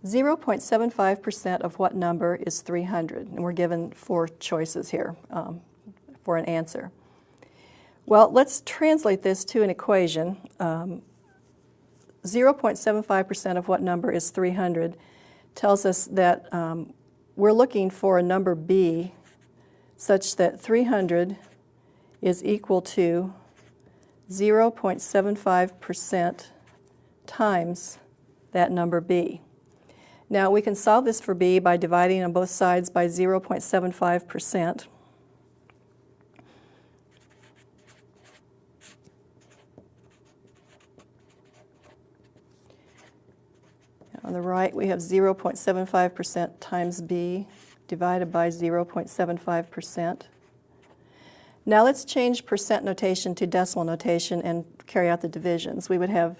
0.75% of what number is 300? And we're given 4 choices here for an answer. Well, let's translate this to an equation. 0.75% of what number is 300 tells us that we're looking for a number b such that 300 is equal to 0.75% times that number b. Now we can solve this for b by dividing on both sides by 0.75%. On the right we have 0.75% times b divided by 0.75%. Now let's change percent notation to decimal notation and carry out the divisions. We would have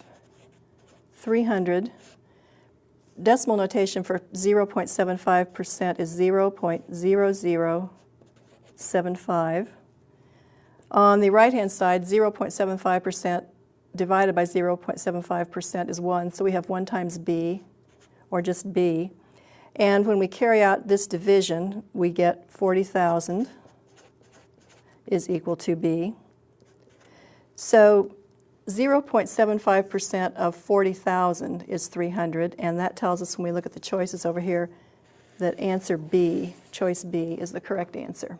300. Decimal notation for 0.75% is 0.0075. On the right-hand side, 0.75% divided by 0.75% is 1, so we have 1 times b, or just b. And when we carry out this division, we get 40,000 is equal to b. So 0.75% of 40,000 is 300, and that tells us when we look at the choices over here that answer B, choice B, is the correct answer.